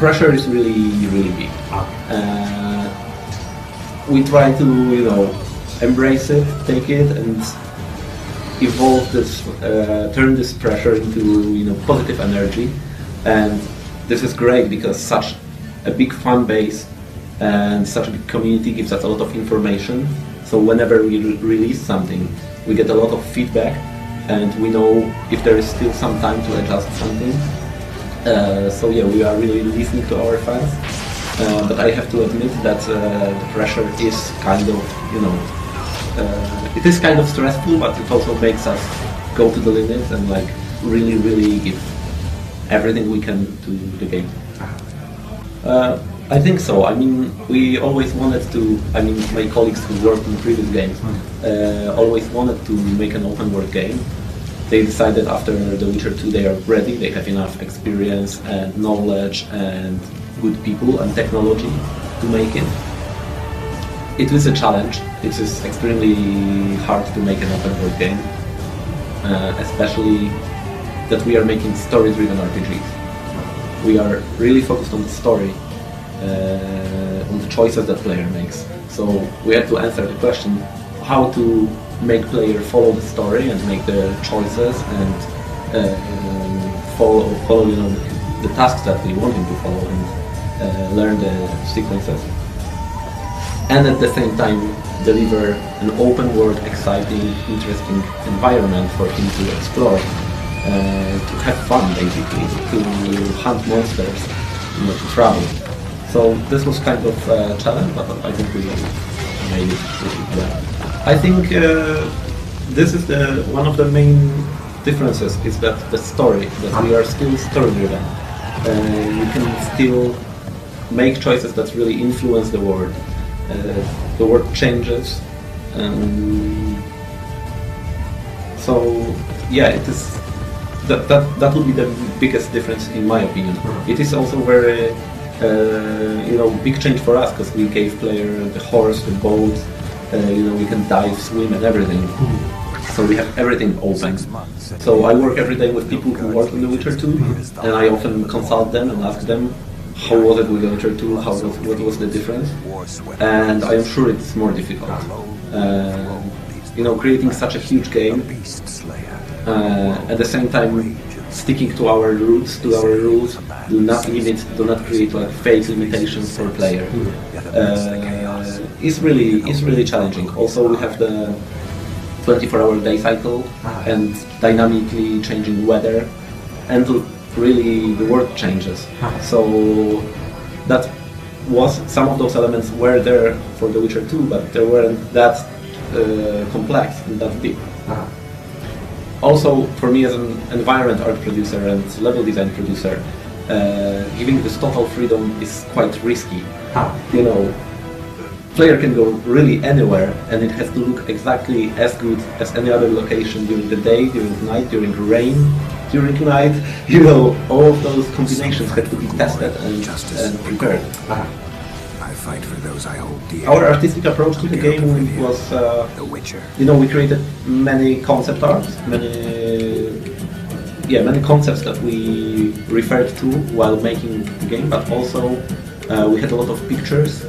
pressure is really big. We try to, you know, embrace it, take it, and evolve this, turn this pressure into, you know, positive energy. And this is great because such a big fan base and such a big community gives us a lot of information. So whenever we release something, we get a lot of feedback, and we know if there is still some time to adjust something. So yeah, we are really listening to our fans. But I have to admit that the pressure is kind of, you know, it is kind of stressful, but it also makes us go to the limits and like really give everything we can to the game. I think so. I mean, we always wanted to, I mean, my colleagues who worked in previous games always wanted to make an open world game. They decided after The Witcher 2 they are ready, they have enough experience and knowledge and good people and technology to make it. It is a challenge. It is extremely hard to make an open world game, especially that we are making story-driven RPGs. We are really focused on the story, on the choices that player makes. So we had to answer the question how to make player follow the story and make the choices and follow you know, the tasks that we want him to follow and learn the sequences. And at the same time deliver an open world, exciting, interesting environment for him to explore, to have fun basically, to hunt monsters, you know, to travel. So this was kind of a challenge, but I think we made it really well. I think this is one of the main differences, is that the story, that we are still story-driven. You can still make choices that really influence the world. The world changes. So yeah, it is that would be the biggest difference in my opinion. It is also very you know, big change for us because we gave player the horse, the boat. You know, we can dive, swim, and everything. So we have everything open. So I work every day with people who work on The Witcher 2, and I often consult them and ask them how was it with The Witcher 2, what was the difference, and I am sure it's more difficult. You know, creating such a huge game, at the same time sticking to our roots, to our rules, do not create like fake limitations for player. Is really challenging. Also, we have the 24-hour day cycle and dynamically changing weather, and really the world changes. So that was, some of those elements were there for The Witcher 2, but they weren't that complex and that deep. Also, for me as an environment art producer and level design producer, giving this total freedom is quite risky. You know, player can go really anywhere and it has to look exactly as good as any other location during the day, during night, during rain, during night. You know, all of those combinations have to be tested and prepared. I fight for those I hold dear. Our artistic approach to the game was, you know, we created many concept arts, many concepts that we referred to while making the game, but also we had a lot of pictures,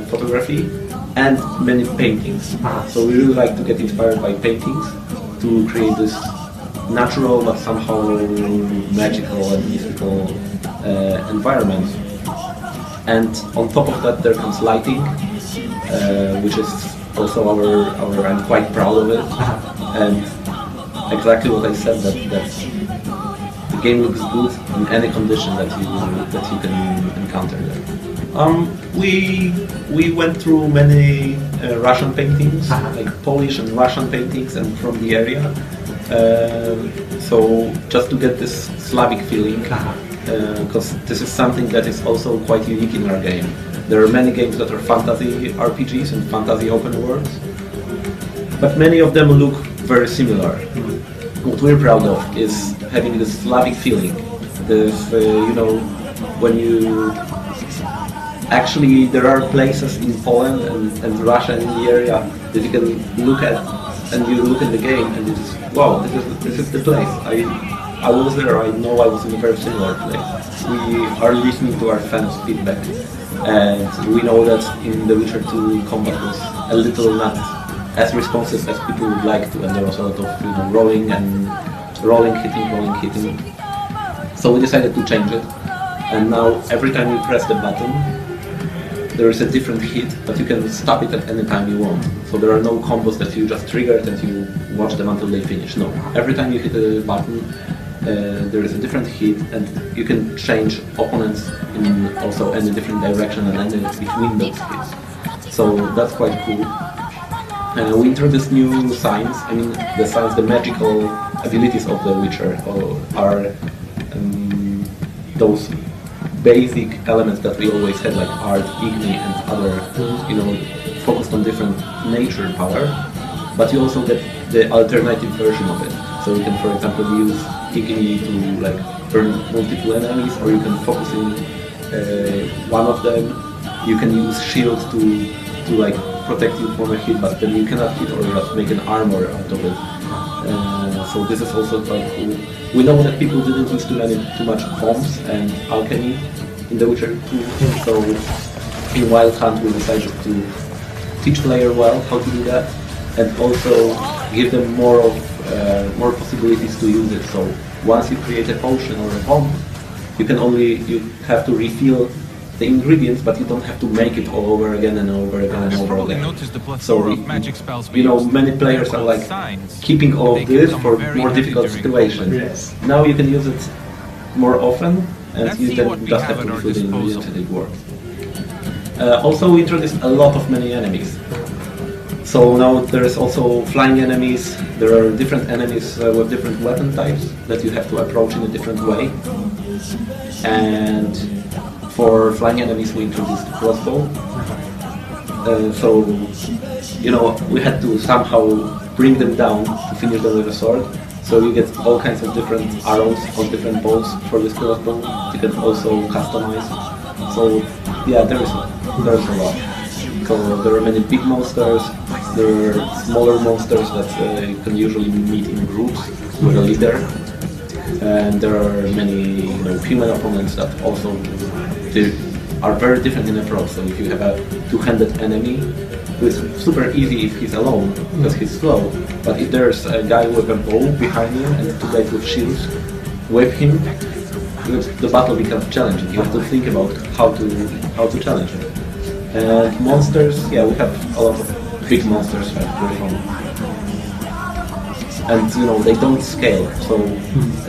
photography, and many paintings. So we really like to get inspired by paintings to create this natural but somehow magical and mystical environment. And on top of that there comes lighting, which is also our I'm quite proud of it. And exactly what I said, that the game looks good in any condition that you can encounter there. We went through many Russian paintings, like Polish and Russian paintings, and from the area. So just to get this Slavic feeling, because this is something that is also quite unique in our game. There are many games that are fantasy RPGs and fantasy open worlds, but many of them look very similar. What we're proud of is having this Slavic feeling. This, you know, when you actually, there are places in Poland and Russia in the area that you can look at, and you look at the game and it's, wow, this is the place. I was there, I know I was in a very similar place. We are listening to our fans' feedback, and we know that in The Witcher 2 combat was a little not as responsive as people would like to, and there was a lot of rolling, hitting. So we decided to change it, and now every time you press the button, there is a different hit, but you can stop it at any time you want. So there are no combos that you just triggered and you watch them until they finish. No, every time you hit a button, there is a different hit, and you can change opponents in also any different direction and any between those hits. So that's quite cool. We introduced new signs. I mean, the signs, the magical abilities of The Witcher are those basic elements that we always had, like art, igni, and other, focused on different nature power. But you also get the alternative version of it. So you can, for example, use igni to burn multiple enemies, or you can focus in one of them. You can use shield to protect you from a hit, but then you cannot hit, or just make an armor out of it. So this is also quite cool. We know that people didn't use too much bombs and alchemy in The Witcher 2, so in Wild Hunt we decided to teach player well how to do that, and also give them more possibilities to use it. So once you create a potion or a bomb, you have to refill the ingredients, but you don't have to make it all over again and over again and over again. So, many players are keeping all of this for more difficult situations. Yes. Now you can use it more often, and you then just have to refill the ingredients and it works. Also, we introduced a lot of many enemies. So now there is also flying enemies. There are different enemies with different weapon types that you have to approach in a different way. And for flying enemies, we introduced crossbow. We had to somehow bring them down to finish them with a sword. So you get all kinds of different arrows on different bows for this crossbow. You can also customize. So yeah, there's a lot. So there are many big monsters. There are smaller monsters that you can usually meet in groups with a leader. And there are many human opponents that also are very different in approach. So if you have a two-handed enemy, who is super easy if he's alone, because he's slow, but if there's a guy with a bow behind him and two guys with shields with him, the battle becomes challenging. You have to think about how to challenge him. And monsters, yeah, we have a lot of big monsters and they don't scale,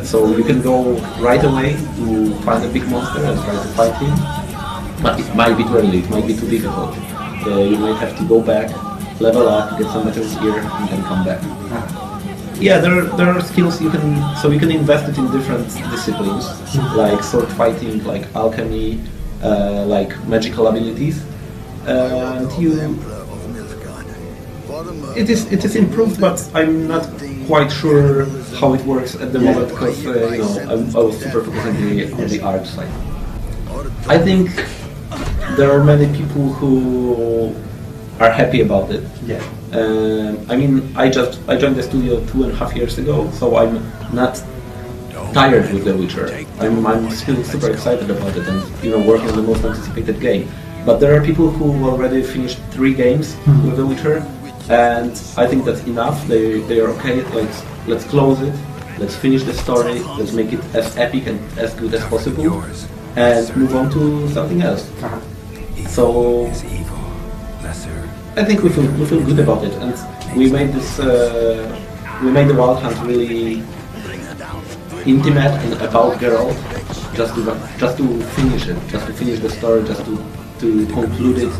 so you can go right away to find a big monster and try to fight him, but it might be too early, it might be too difficult. You might have to go back, level up, get some better gear, and then come back. Yeah, there are skills you can invest it in different disciplines, like sword fighting, like alchemy, like magical abilities, and it is improved, but I'm not quite sure how it works at the moment, because I was super focused on the art side. I think there are many people who are happy about it. Yeah. I mean, I joined the studio 2.5 years ago, so I'm not tired with The Witcher. I'm still super excited about it and working on the most anticipated game. But there are people who already finished 3 games with The Witcher, and I think that's enough. They are okay. Let's close it. Let's finish the story. Let's make it as epic and as good as possible, and move on to something else. So I think we feel good about it, and we made this. We made the Wild Hunt really intimate and about Geralt, just to finish it, just to finish the story, just to conclude it,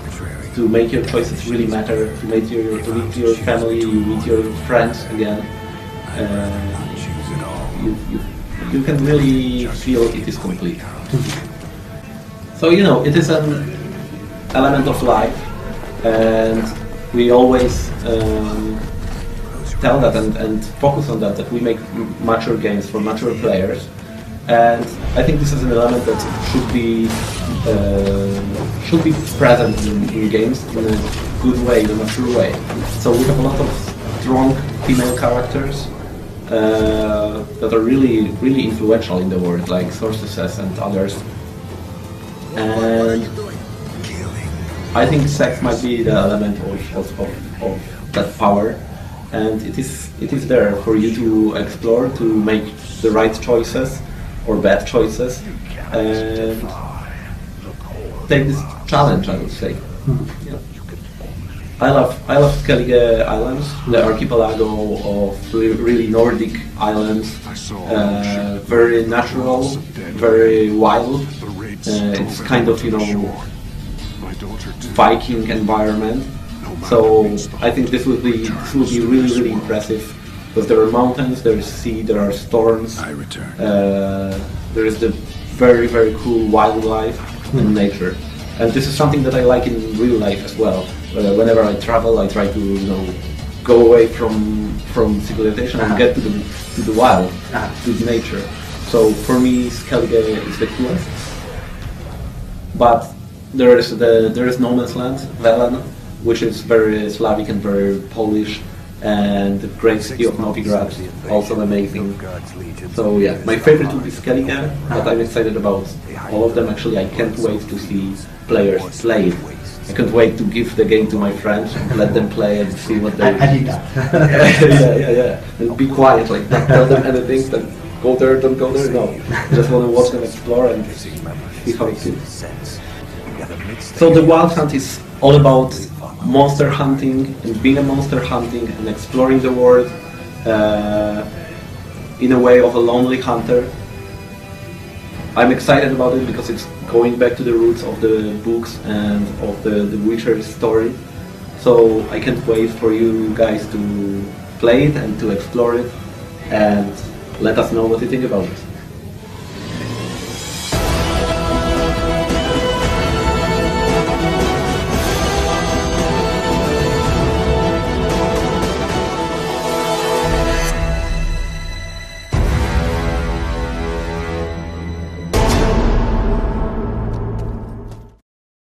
to make your choices really matter, to meet your family, meet your friends again. You can really feel it is complete. So it is an element of life, and we always tell that and focus on that we make mature games for mature players, and I think this is an element that should be present in games in a good way, in a mature way. So we have a lot of strong female characters, that are really, really influential in the world, like Sources and others. And I think sex might be the element of that power, and it is there for you to explore, to make the right choices or bad choices, and take this challenge, I would say. Yeah. I love Skellige Islands, the archipelago of really Nordic islands, very natural, very wild. It's kind of, you know, Viking environment. So I think this will be really, really impressive, because there are mountains, there is sea, there are storms. There is the very, very cool wildlife and nature. And this is something that I like in real life as well. Whenever I travel, I try to, you know, go away from civilization and get to the wild, to the nature. So for me, Skellige is the coolest. But there is no man's land, Velen, which is very Slavic and very Polish, and the great city of Novigrad, also amazing. So yeah, my favorite would be Skellige, but I'm excited about all of them. Actually, I can't wait to see players play. I can't wait to give the game to my friends, let them play and see what they... I did that. yeah. And be quiet, like not tell them anything, then go there, don't go there, no. Just want to watch them explore and see how it feels. So the Wild Hunt is all about monster hunting and being a monster hunting and exploring the world in a way of a lonely hunter. I'm excited about it because it's going back to the roots of the books and of the Witcher story. So I can't wait for you guys to play it and to explore it, and let us know what you think about it.